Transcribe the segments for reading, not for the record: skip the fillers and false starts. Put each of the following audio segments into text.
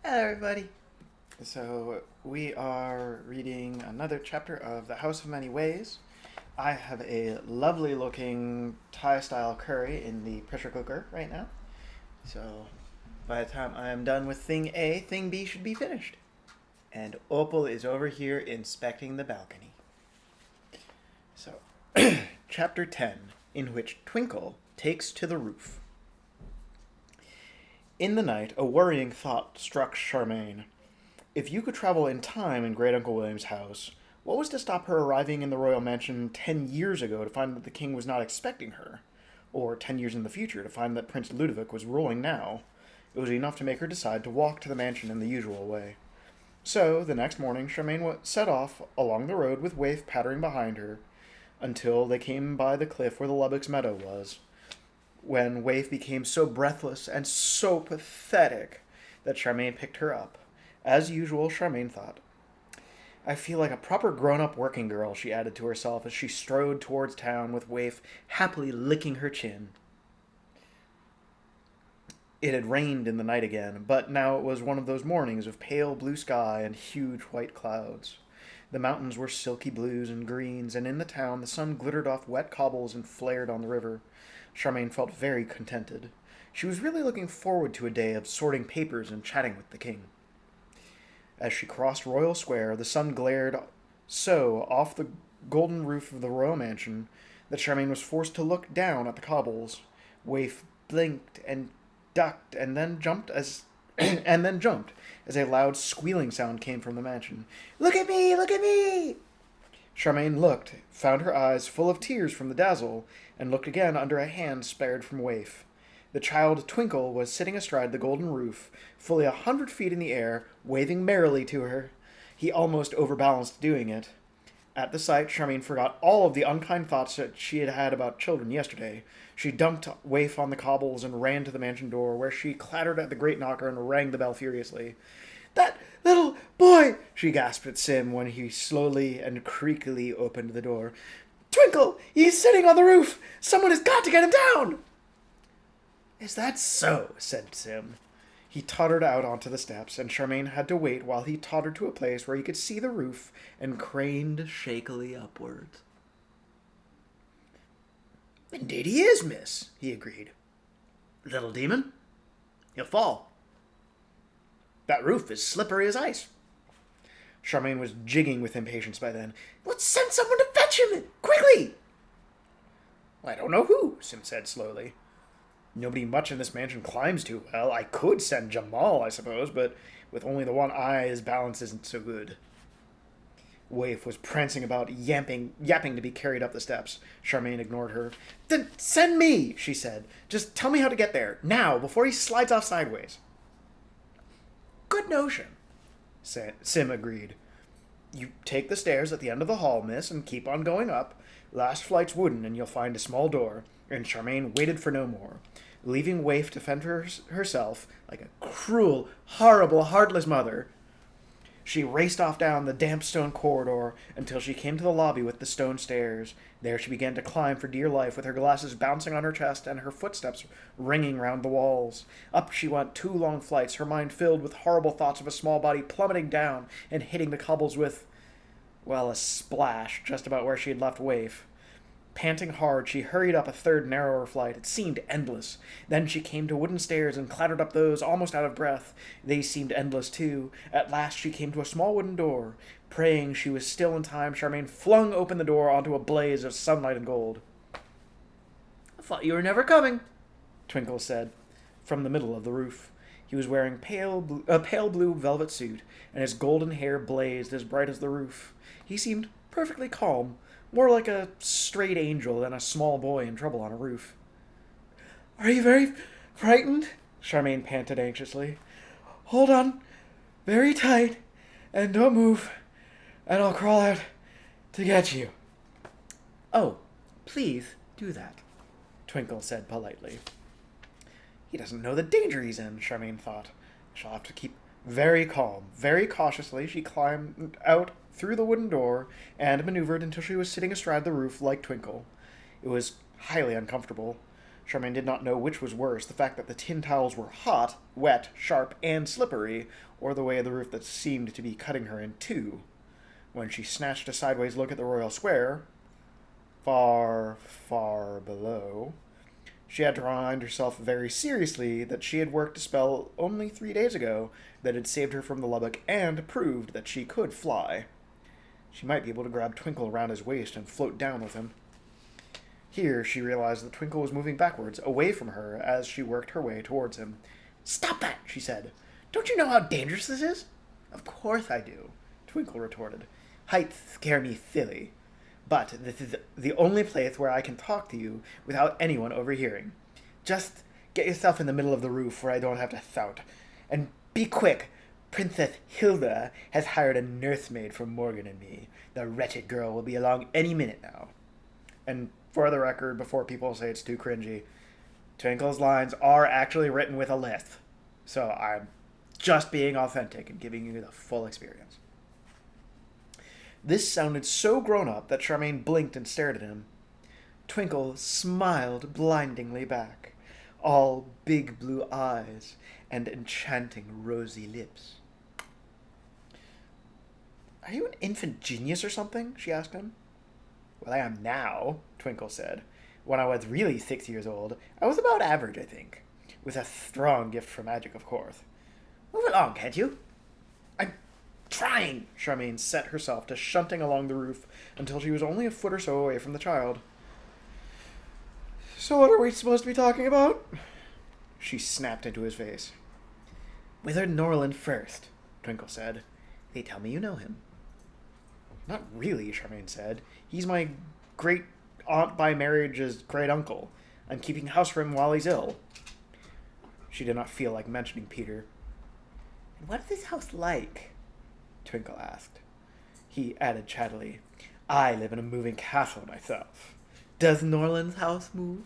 Hello, everybody. So, we are reading another chapter of The House of Many Ways. I have a lovely looking Thai style curry in the pressure cooker right now. So, by the time I am done with thing A, thing B should be finished. And Opal is over here inspecting the balcony. So, chapter 10, in which Twinkle takes to the roof. In the night, a worrying thought struck Charmaine. If you could travel in time in Great Uncle William's house, what was to stop her arriving in the royal mansion 10 years ago to find that the king was not expecting her? Or 10 years in the future to find that Prince Ludovic was ruling now? It was enough to make her decide to walk to the mansion in the usual way. So, the next morning, Charmaine set off along the road with Waif pattering behind her until they came by the cliff where the Lubbock's meadow was, when Waif became so breathless and so pathetic that Charmaine picked her up. As usual, Charmaine thought. I feel like a proper grown-up working girl, she added to herself as she strode towards town with Waif happily licking her chin. It had rained in the night again, but now it was one of those mornings of pale blue sky and huge white clouds. The mountains were silky blues and greens, and in the town the sun glittered off wet cobbles and flared on the river. Charmaine felt very contented. She was really looking forward to a day of sorting papers and chatting with the king. As she crossed Royal Square, the sun glared so off the golden roof of the royal mansion that Charmaine was forced to look down at the cobbles. Waif blinked and ducked and then jumped as a loud squealing sound came from the mansion. Look at me! Look at me! Charmaine looked, found her eyes full of tears from the dazzle, and looked again under a hand spared from Waif. The child Twinkle was sitting astride the golden roof, fully 100 feet in the air, waving merrily to her. He almost overbalanced doing it. At the sight, Charmaine forgot all of the unkind thoughts that she had had about children yesterday. She dumped Waif on the cobbles and ran to the mansion door, where she clattered at the great knocker and rang the bell furiously. That little boy! She gasped at Sim when he slowly and creakily opened the door. Twinkle! He's sitting on the roof! Someone has got to get him down! Is that so? Said Sim. He tottered out onto the steps, and Charmaine had to wait while he tottered to a place where he could see the roof and craned shakily upwards. Indeed he is, miss, he agreed. Little demon, he'll fall. That roof is slippery as ice. Charmaine was jigging with impatience by then. Let's send someone to fetch him! Quickly! I don't know who, Sim said slowly. Nobody much in this mansion climbs too well. I could send Jamal, I suppose, but with only the one eye, his balance isn't so good. Waif was prancing about, yapping to be carried up the steps. Charmaine ignored her. Then send me, she said. Just tell me how to get there, now, before he slides off sideways. Good notion, Sim agreed. You take the stairs at the end of the hall, miss, and keep on going up. Last flight's wooden, and you'll find a small door. And Charmaine waited for no more. Leaving Waif to fend for herself, like a cruel, horrible, heartless mother, she raced off down the damp stone corridor until she came to the lobby with the stone stairs. There she began to climb for dear life, with her glasses bouncing on her chest and her footsteps ringing round the walls. Up she went 2 long flights, her mind filled with horrible thoughts of a small body plummeting down and hitting the cobbles with, well, a splash just about where she had left Waif. Panting hard, she hurried up a third, narrower flight. It seemed endless. Then she came to wooden stairs and clattered up those, almost out of breath. They seemed endless, too. At last she came to a small wooden door. Praying she was still in time, Charmaine flung open the door onto a blaze of sunlight and gold. I thought you were never coming, Twinkle said, from the middle of the roof. He was wearing a pale blue velvet suit, and his golden hair blazed as bright as the roof. He seemed perfectly calm, more like a straight angel than a small boy in trouble on a roof. Are you very frightened? Charmaine panted anxiously. Hold on very tight and don't move, and I'll crawl out to get you. Oh, please do that, Twinkle said politely. He doesn't know the danger he's in, Charmaine thought. I shall have to keep very calm. Very cautiously she climbed out through the wooden door and maneuvered until she was sitting astride the roof like Twinkle. It was highly uncomfortable. Charmaine did not know which was worse, the fact that the tin tiles were hot, wet, sharp, and slippery, or the way of the roof that seemed to be cutting her in two. When she snatched a sideways look at the royal square, far, far below, she had to remind herself very seriously that she had worked a spell only 3 days ago that had saved her from the Lubbock and proved that she could fly. She might be able to grab Twinkle around his waist and float down with him. Here, she realized that Twinkle was moving backwards, away from her, as she worked her way towards him. "Stop that!" she said. "Don't you know how dangerous this is?" "Of course I do," Twinkle retorted. "Heights scare me silly. But this is the only place where I can talk to you without anyone overhearing. Just get yourself in the middle of the roof where I don't have to shout. And be quick. Princess Hilda has hired a nursemaid for Morgan and me. The wretched girl will be along any minute now." And for the record, before people say it's too cringy, Twinkle's lines are actually written with a lisp. So I'm just being authentic and giving you the full experience. This sounded so grown up that Charmaine blinked and stared at him. Twinkle smiled blindingly back, all big blue eyes and enchanting rosy lips. "Are you an infant genius or something?" she asked him. "Well, I am now," Twinkle said. "When I was really 6 years old, I was about average, I think. With a strong gift for magic, of course. Move along, can't you?" "I'm trying." Charmaine set herself to shunting along the roof until she was only a foot or so away from the child. "So what are we supposed to be talking about?" She snapped into his face. "Wizard Norland first," Twinkle said. "They tell me you know him." "Not really," Charmaine said. "He's my great-aunt by marriage's great-uncle. I'm keeping house for him while he's ill." She did not feel like mentioning Peter. "And what is this house like?" Twinkle asked. He added chattily, "I live in a moving castle myself. Does Norland's house move?"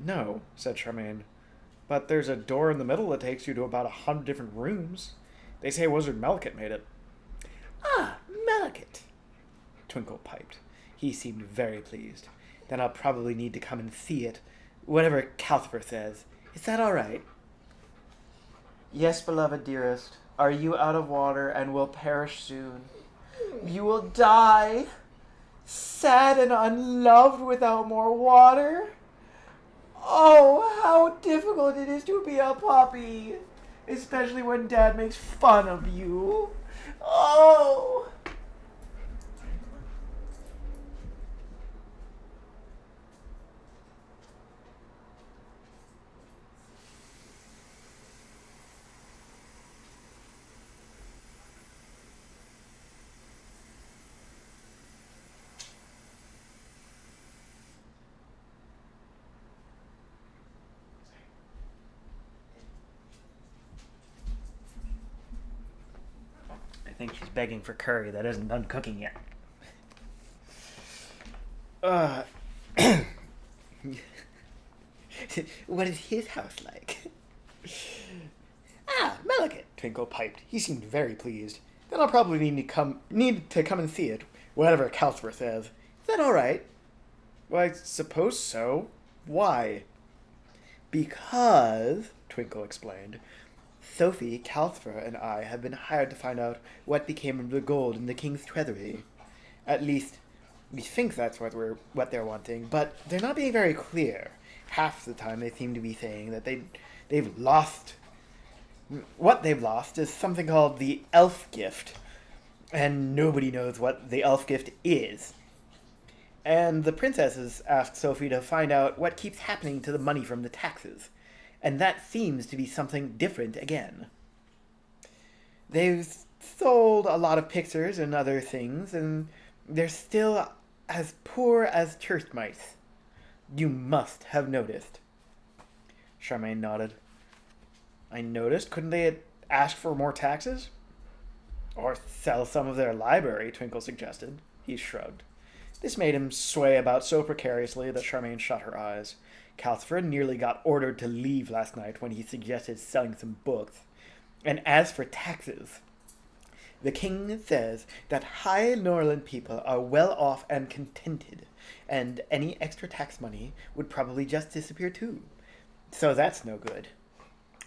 "No," said Charmaine. "But there's a door in the middle that takes you to about 100 different rooms. They say Wizard Melkett made it." "Ah, Melkett," Twinkle piped. He seemed very pleased. "Then I'll probably need to come and see it, whatever Calcifer says. Is that all right?" "Yes, beloved dearest. Are you out of water and will perish soon? You will die, sad and unloved without more water? Oh, how difficult it is to be a puppy, especially when Dad makes fun of you. Oh!" I think she's begging for curry that isn't done cooking yet. What is his house like? "Ah, Melkett," Twinkle piped. He seemed very pleased. "Then I'll probably need to come and see it, whatever Calcifer says. Is that all right?" "Well, I suppose so. Why?" "Because," Twinkle explained, "Sophie, Calcifer, and I have been hired to find out what became of the gold in the king's treasury. At least, we think that's what they're wanting, but they're not being very clear. Half the time they seem to be saying that they've lost. What they've lost is something called the elf gift, and nobody knows what the elf gift is. And the princesses asked Sophie to find out what keeps happening to the money from the taxes, and that seems to be something different again. They've sold a lot of pictures and other things, and they're still as poor as church mice. You must have noticed." Charmaine nodded. "I noticed. Couldn't they ask for more taxes?" "Or sell some of their library," Twinkle suggested. He shrugged. This made him sway about so precariously that Charmaine shut her eyes. Calcifer nearly got ordered to leave last night when he suggested selling some books. And as for taxes, the king says that high Norland people are well off and contented, and any extra tax money would probably just disappear too. So that's no good.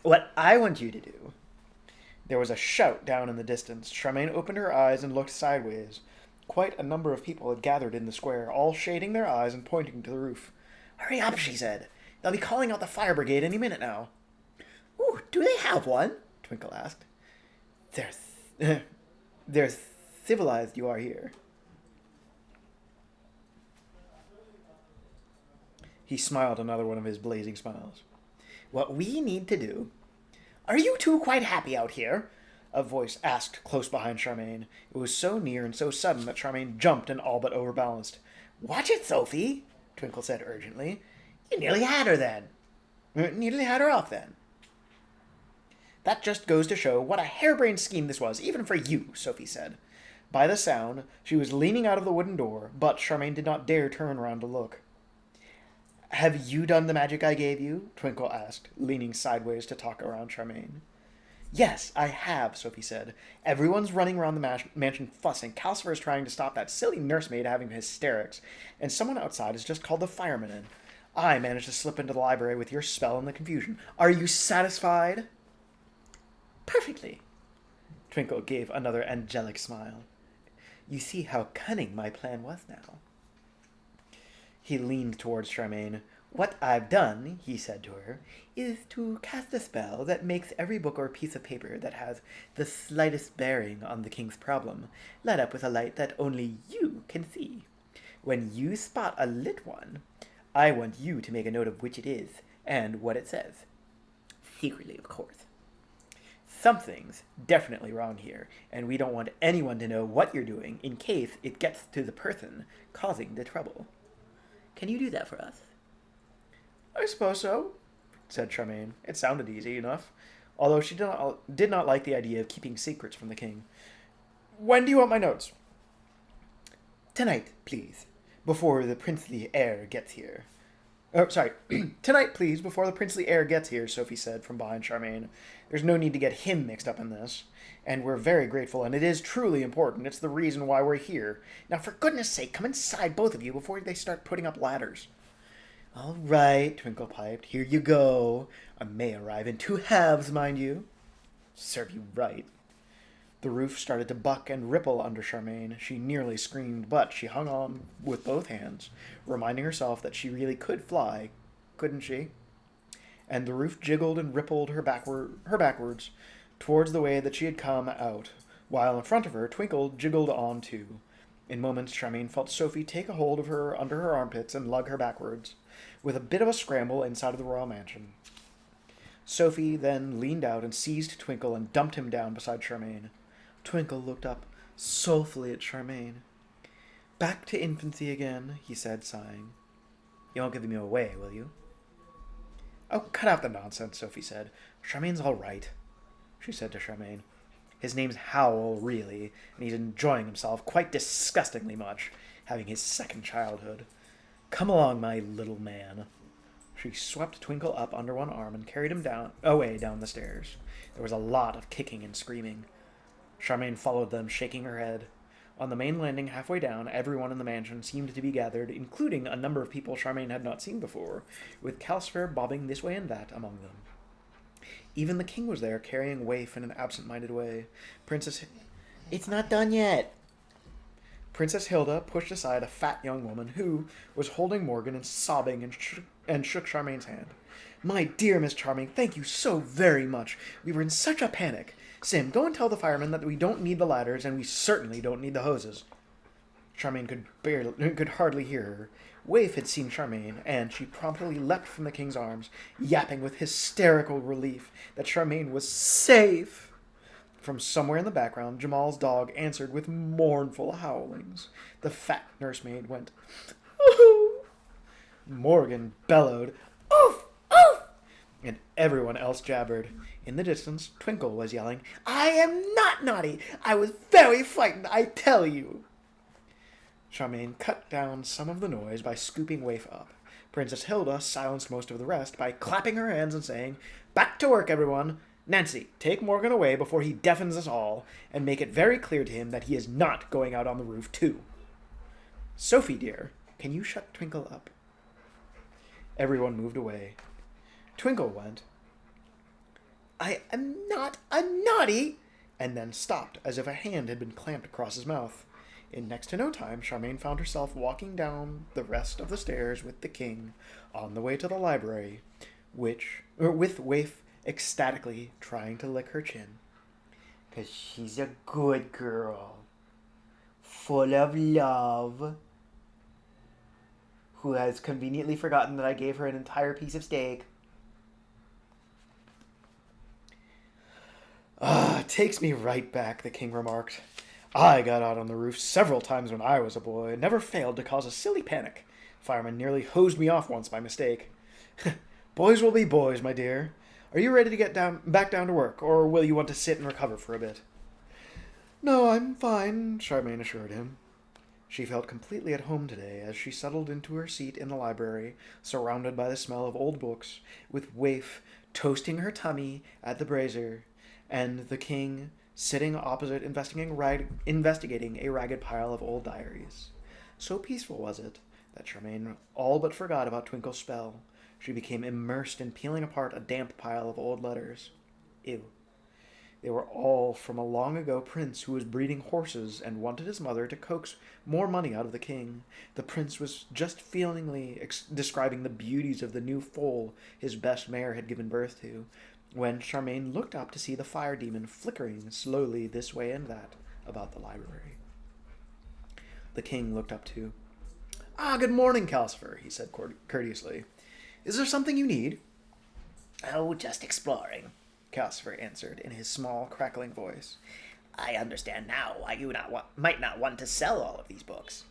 What I want you to do... There was a shout down in the distance. Charmaine opened her eyes and looked sideways. Quite a number of people had gathered in the square, all shading their eyes and pointing to the roof. "Hurry up," she said. "They'll be calling out the fire brigade any minute now." "Ooh, do they have one?" Twinkle asked. They're civilized you are here." He smiled another one of his blazing smiles. "What we need to do..." "Are you two quite happy out here?" a voice asked close behind Charmaine. It was so near and so sudden that Charmaine jumped and all but overbalanced. "Watch it, Sophie," Twinkle said urgently. "You nearly had her then." "Nearly had her off then." "That just goes to show what a harebrained scheme this was, even for you," Sophie said. By the sound, she was leaning out of the wooden door, but Charmaine did not dare turn around to look. "Have you done the magic I gave you?" Twinkle asked, leaning sideways to talk around Charmaine. "Yes, I have," Sophie said. "Everyone's running around the mansion fussing. Calcifer is trying to stop that silly nursemaid having hysterics, and someone outside has just called the firemen in. I managed to slip into the library with your spell in the confusion. Are you satisfied?" "Perfectly." Twinkle gave another angelic smile. "You see how cunning my plan was now." He leaned towards Charmaine. "What I've done," he said to her, "is to cast a spell that makes every book or piece of paper that has the slightest bearing on the king's problem light up with a light that only you can see. When you spot a lit one, I want you to make a note of which it is and what it says. Secretly, of course. Something's definitely wrong here, and we don't want anyone to know what you're doing in case it gets to the person causing the trouble. Can you do that for us?" "I suppose so," said Charmaine. It sounded easy enough, although she did not like the idea of keeping secrets from the king. "When do you want my notes?" "Tonight, please, before the princely heir gets here." "Oh, sorry. Tonight, please, before the princely heir gets here," Sophie said from behind Charmaine. "There's no need to get him mixed up in this. And we're very grateful, and it is truly important. It's the reason why we're here. Now, for goodness sake, come inside, both of you, before they start putting up ladders." "All right," Twinkle piped. "Here you go. I may arrive in 2 halves, mind you." "Serve you right." The roof started to buck and ripple under Charmaine. She nearly screamed, but she hung on with both hands, reminding herself that she really could fly, couldn't she? And the roof jiggled and rippled her backwards, towards the way that she had come out, while in front of her, Twinkle jiggled on too. In moments, Charmaine felt Sophie take a hold of her under her armpits and lug her backwards, with a bit of a scramble inside of the royal mansion. Sophie then leaned out and seized Twinkle and dumped him down beside Charmaine. Twinkle looked up soulfully at Charmaine. "Back to infancy again," he said, sighing. "You won't give me away, will you?" "Oh, cut out the nonsense," Sophie said. "Charmaine's all right," she said to Charmaine. "His name's Howl, really, and he's enjoying himself quite disgustingly much, having his second childhood. Come along, my little man." She swept Twinkle up under one arm and carried him away down the stairs. There was a lot of kicking and screaming. Charmaine followed them, shaking her head. On the main landing halfway down, everyone in the mansion seemed to be gathered, including a number of people Charmaine had not seen before, with Calcifer bobbing this way and that among them. Even the king was there, carrying waif in an absent-minded way. It's not done yet." Princess Hilda pushed aside a fat young woman who was holding Morgan and sobbing and shook Charmaine's hand. "My dear Miss Charming, thank you so very much. We were in such a panic. Sim, go and tell the firemen that we don't need the ladders, and we certainly don't need the hoses." Charmaine could hardly hear her. Waif had seen Charmaine, and she promptly leapt from the king's arms, yapping with hysterical relief that Charmaine was safe. From somewhere in the background, Jamal's dog answered with mournful howlings. The fat nursemaid went, "Ooh!" Morgan bellowed, "Oof! Oof!" And everyone else jabbered. In the distance, Twinkle was yelling, "I am not naughty! I was very frightened, I tell you!" Charmaine cut down some of the noise by scooping waif up. Princess Hilda silenced most of the rest by clapping her hands and saying, "Back to work, everyone! Nancy, take Morgan away before he deafens us all, and make it very clear to him that he is not going out on the roof, too." "Sophie, dear," Can you shut Twinkle up? Everyone moved away. Twinkle went, I am not a naughty, and then stopped as if a hand had been clamped across his mouth. In next to no time, Charmaine found herself walking down the rest of the stairs with the king on the way to the library, with Waif ecstatically trying to lick her chin. 'Cause she's a good girl, full of love, who has conveniently forgotten that I gave her an entire piece of steak. It takes me right back, the king remarked. I got out on the roof several times when I was a boy and never failed to cause a silly panic. Fireman nearly hosed me off once by mistake. Boys will be boys, my dear. Are you ready to get back down to work, or will you want to sit and recover for a bit? No, I'm fine, Charmaine assured him. She felt completely at home today as she settled into her seat in the library, surrounded by the smell of old books, with Waif toasting her tummy at the brazier, and the king sitting opposite investigating a ragged pile of old diaries. So peaceful was it that Charmaine all but forgot about Twinkle's spell. She became immersed in peeling apart a damp pile of old letters. Ew. They were all from a long-ago prince who was breeding horses and wanted his mother to coax more money out of the king. The prince was just feelingly describing the beauties of the new foal his best mare had given birth to, when Charmaine looked up to see the fire demon flickering slowly this way and that about the library. The king looked up too. Good morning, Calcifer, he said courteously. Is there something you need? Oh, just exploring, Calcifer answered in his small, crackling voice. I understand now why you might not want to sell all of these books.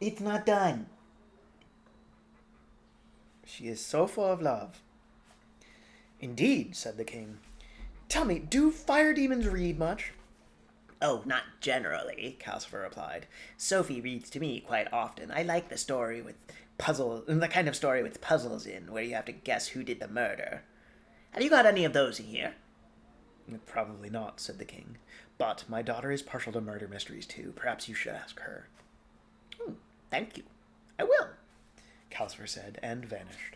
It's not done. She is so full of love. Indeed, said the king. Tell me, do fire demons read much? Oh, not generally, Calcifer replied. Sophie reads to me quite often. I like the kind of story with puzzles in, where you have to guess who did the murder. Have you got any of those in here? Probably not, said the king. But my daughter is partial to murder mysteries too. Perhaps you should ask her. Thank you. I will, Calcifer said, and vanished.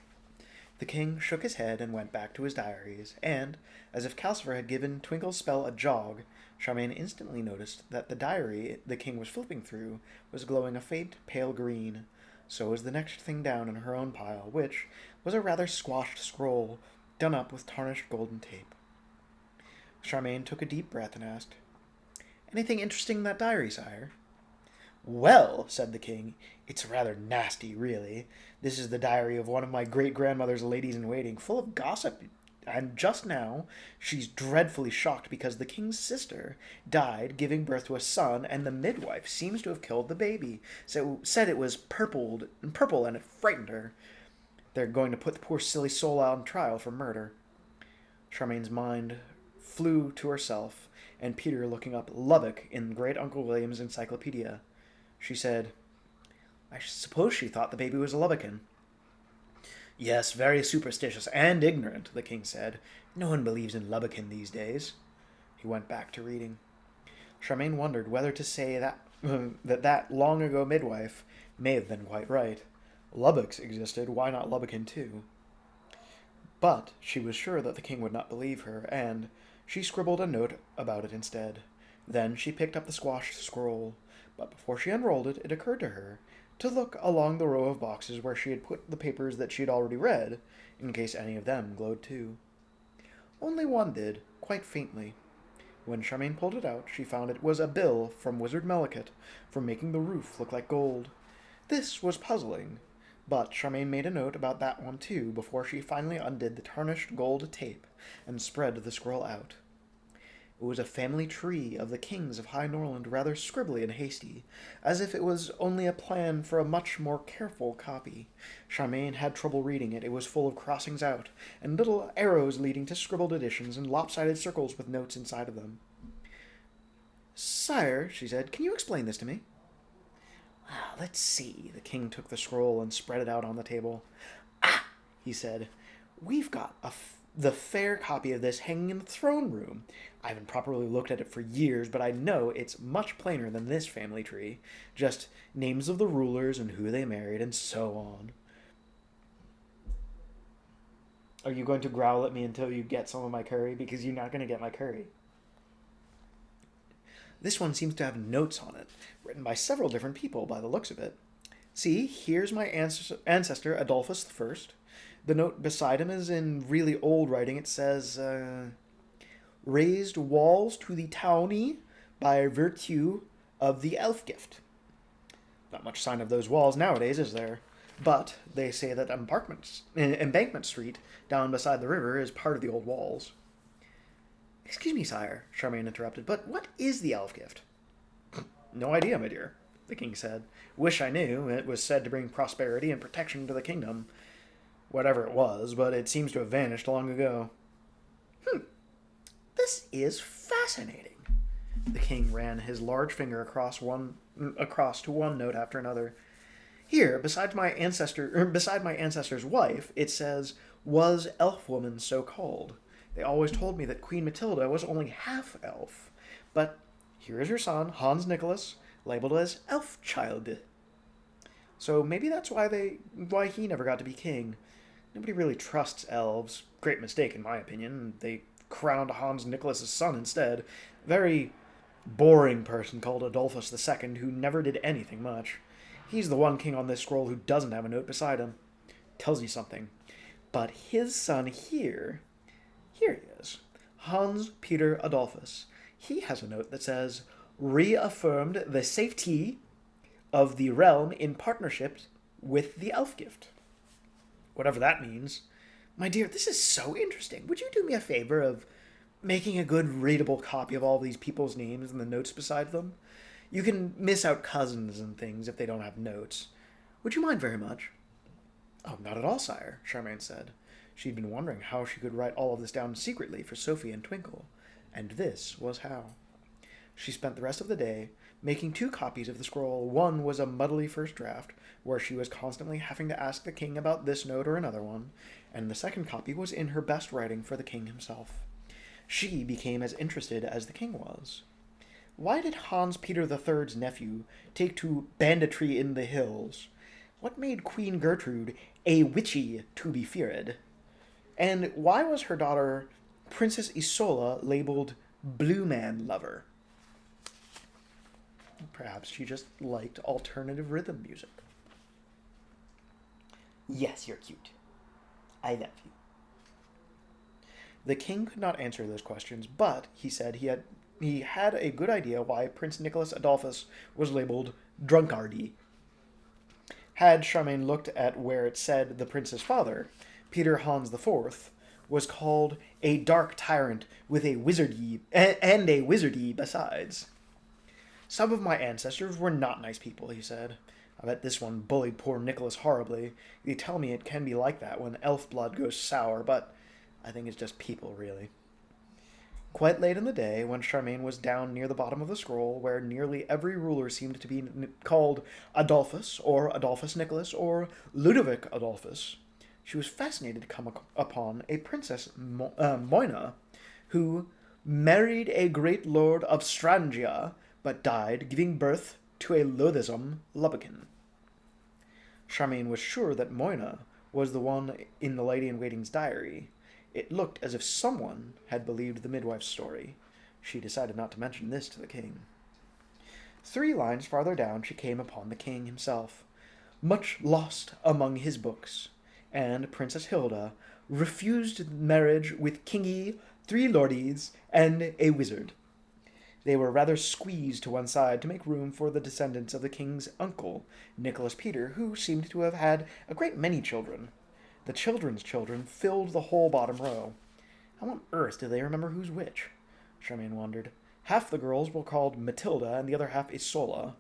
The king shook his head and went back to his diaries, and, as if Calcifer had given Twinkle's spell a jog, Charmaine instantly noticed that the diary the king was flipping through was glowing a faint pale green. So was the next thing down in her own pile, which was a rather squashed scroll done up with tarnished golden tape. Charmaine took a deep breath and asked, Anything interesting in that diary, sire? Well, said the king, it's rather nasty, really. This is the diary of one of my great-grandmother's ladies-in-waiting, full of gossip, and just now she's dreadfully shocked because the king's sister died giving birth to a son, and the midwife seems to have killed the baby. Said it was purple and it frightened her. They're going to put the poor silly soul out on trial for murder. Charmaine's mind flew to herself and Peter looking up Lubbock in Great Uncle William's encyclopedia. She said, I suppose she thought the baby was a Lubbocken. Yes, very superstitious and ignorant, the king said. No one believes in Lubbocken these days. He went back to reading. Charmaine wondered whether to say that long-ago midwife may have been quite right. Lubbocks existed, why not Lubbocken too? But she was sure that the king would not believe her, and she scribbled a note about it instead. Then she picked up the squashed scroll, but before she unrolled it, it occurred to her to look along the row of boxes where she had put the papers that she had already read, in case any of them glowed too. Only one did, quite faintly. When Charmaine pulled it out, she found it was a bill from Wizard Mellicott for making the roof look like gold. This was puzzling, but Charmaine made a note about that one too before she finally undid the tarnished gold tape and spread the scroll out. It was a family tree of the kings of High Norland, rather scribbly and hasty, as if it was only a plan for a much more careful copy. Charmaine had trouble reading it. It was full of crossings out, and little arrows leading to scribbled additions, and lopsided circles with notes inside of them. Sire, she said, can you explain this to me? Well, let's see. The king took the scroll and spread it out on the table. Ah, he said, we've got the fair copy of this hanging in the throne room. I haven't properly looked at it for years, but I know it's much plainer than this family tree. Just names of the rulers and who they married and so on. Are you going to growl at me until you get some of my curry? Because you're not going to get my curry. This one seems to have notes on it, written by several different people by the looks of it. See, here's my ancestor, Adolphus I. The note beside him is in really old writing. It says, raised walls to the townie by virtue of the elf gift. Not much sign of those walls nowadays, is there? But they say that Embankment Street, down beside the river, is part of the old walls. Excuse me, sire, Charmaine interrupted, but what is the elf gift? No idea, my dear, the king said. Wish I knew. It was said to bring prosperity and protection to the kingdom. Whatever it was, but it seems to have vanished long ago. This is fascinating. The king ran his large finger across to one note after another. Here, beside my ancestor's wife, it says, was elf-woman so called. They always told me that Queen Matilda was only half elf. But here is her son, Hans Nicholas, labeled as elf-child. So maybe that's why he never got to be king. Nobody really trusts elves. Great mistake, in my opinion. They crowned Hans Nicholas' son instead. Very boring person called Adolphus II who never did anything much. He's the one king on this scroll who doesn't have a note beside him. Tells you something. But his son here he is. Hans Peter Adolphus. He has a note that says, reaffirmed the safety of the realm in partnership with the elf gift. Whatever that means. My dear, this is so interesting. Would you do me a favor of making a good readable copy of all these people's names and the notes beside them? You can miss out cousins and things if they don't have notes. Would you mind very much? Oh, not at all, sire, Charmaine said. She'd been wondering how she could write all of this down secretly for Sophie and Twinkle, and this was how. She spent the rest of the day making 2 copies of the scroll. One was a muddly first draft, where she was constantly having to ask the king about this note or another one, and the second copy was in her best writing for the king himself. She became as interested as the king was. Why did Hans Peter III's nephew take to banditry in the hills? What made Queen Gertrude a witchy to be feared? And why was her daughter, Princess Isola, labeled Blue Man Lover? Perhaps she just liked alternative rhythm music. Yes, you're cute. I love you. The king could not answer those questions, but he said he had a good idea why Prince Nicholas Adolphus was labeled drunkardy. Had Charmaine looked at where it said the prince's father, Peter Hans IV, was called a dark tyrant with a wizardy and a wizardy besides. Some of my ancestors were not nice people, he said. I bet this one bullied poor Nicholas horribly. They tell me it can be like that when elf blood goes sour, but I think it's just people, really. Quite late in the day, when Charmaine was down near the bottom of the scroll, where nearly every ruler seemed to be called Adolphus, or Adolphus Nicholas, or Ludovic Adolphus, she was fascinated to come upon a princess, Moina, who married a great lord of Strangia, but died giving birth to a loathsome Lubbokin. Charmaine was sure that Moina was the one in the Lady-in-Waiting's diary. It looked as if someone had believed the midwife's story. She decided not to mention this to the king. 3 lines farther down she came upon the king himself, much lost among his books, and Princess Hilda refused marriage with kingy, 3 lordies, and a wizard. They were rather squeezed to one side to make room for the descendants of the king's uncle, Nicholas Peter, who seemed to have had a great many children. The children's children filled the whole bottom row. How on earth do they remember who's which? Charmaine wondered. Half the girls were called Matilda and the other half Isola,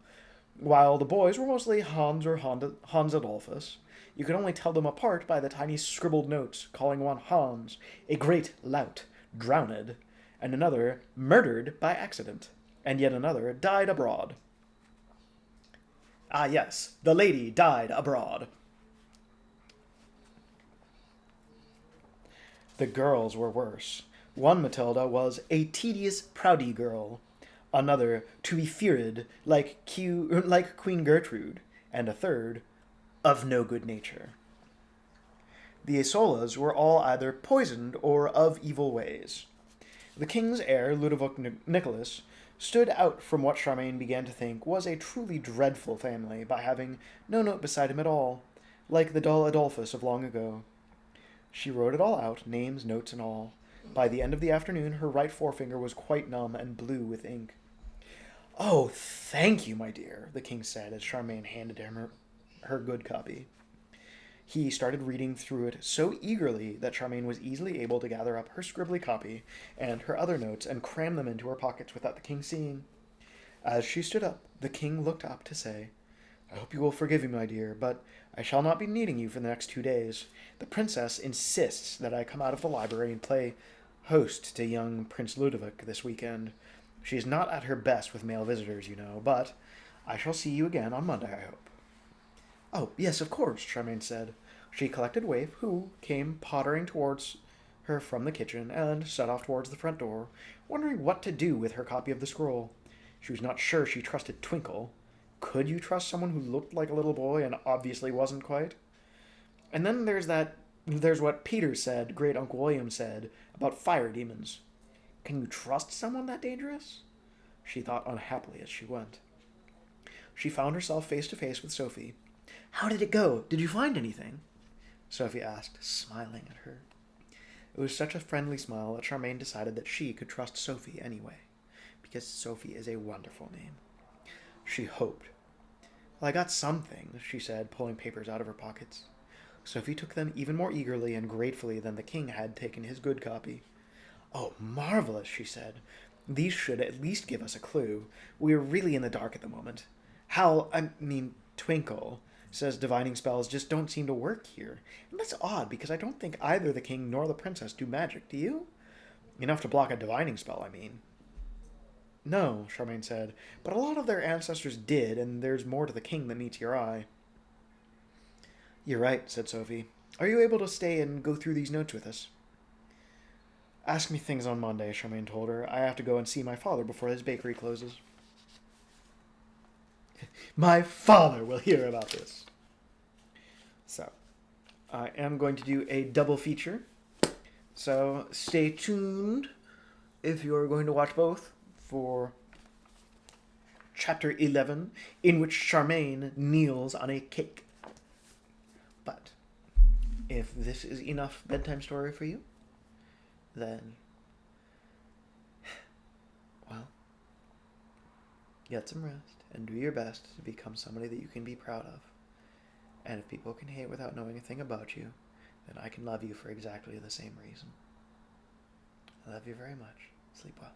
while the boys were mostly Hans or Hans Adolphus. You could only tell them apart by the tiny scribbled notes, calling one Hans, a great lout, drowned, and another murdered by accident, and yet another died abroad. Ah, yes, the lady died abroad. The girls were worse. One Matilda was a tedious, proudy girl, another to be feared like Queen Gertrude, and a third of no good nature. The Isolas were all either poisoned or of evil ways. The king's heir, Ludovic Nicholas, stood out from what Charmaine began to think was a truly dreadful family by having no note beside him at all, like the dull Adolphus of long ago. She wrote it all out, names, notes, and all. By the end of the afternoon, her right forefinger was quite numb and blue with ink. "Oh, thank you, my dear," the king said as Charmaine handed him her good copy. He started reading through it so eagerly that Charmaine was easily able to gather up her scribbly copy and her other notes and cram them into her pockets without the king seeing. As she stood up, the king looked up to say, "I hope you will forgive me, my dear, but I shall not be needing you for the next 2 days. The princess insists that I come out of the library and play host to young Prince Ludovic this weekend. She is not at her best with male visitors, you know, but I shall see you again on Monday, I hope." "Oh, yes, of course," Charmaine said. She collected Waif, who came pottering towards her from the kitchen, and set off towards the front door, wondering what to do with her copy of the scroll. She was not sure she trusted Twinkle. Could you trust someone who looked like a little boy and obviously wasn't quite? And then there's what Peter said, Great Uncle William said, about fire demons. Can you trust someone that dangerous? She thought unhappily as she went. She found herself face to face with Sophie. "How did it go? Did you find anything?" Sophie asked, smiling at her. It was such a friendly smile that Charmaine decided that she could trust Sophie anyway, because Sophie is a wonderful name. She hoped. "Well, I got some things," she said, pulling papers out of her pockets. Sophie took them even more eagerly and gratefully than the king had taken his good copy. "Oh, marvelous," she said. "These should at least give us a clue. We are really in the dark at the moment. Twinkle says divining spells just don't seem to work here. And that's odd, because I don't think either the king nor the princess do magic, do you? Enough to block a divining spell, I mean." "No," Charmaine said, "but a lot of their ancestors did, and there's more to the king than meets your eye." "You're right," said Sophie. "Are you able to stay and go through these notes with us?" "Ask me things on Monday," Charmaine told her. "I have to go and see my father before his bakery closes." My father will hear about this. So, I am going to do a double feature. So, stay tuned if you're going to watch both for Chapter 11, in which Charmaine kneels on a cake. But, if this is enough bedtime story for you, then, well, get some rest and do your best to become somebody that you can be proud of. And if people can hate without knowing a thing about you, then I can love you for exactly the same reason. I love you very much. Sleep well.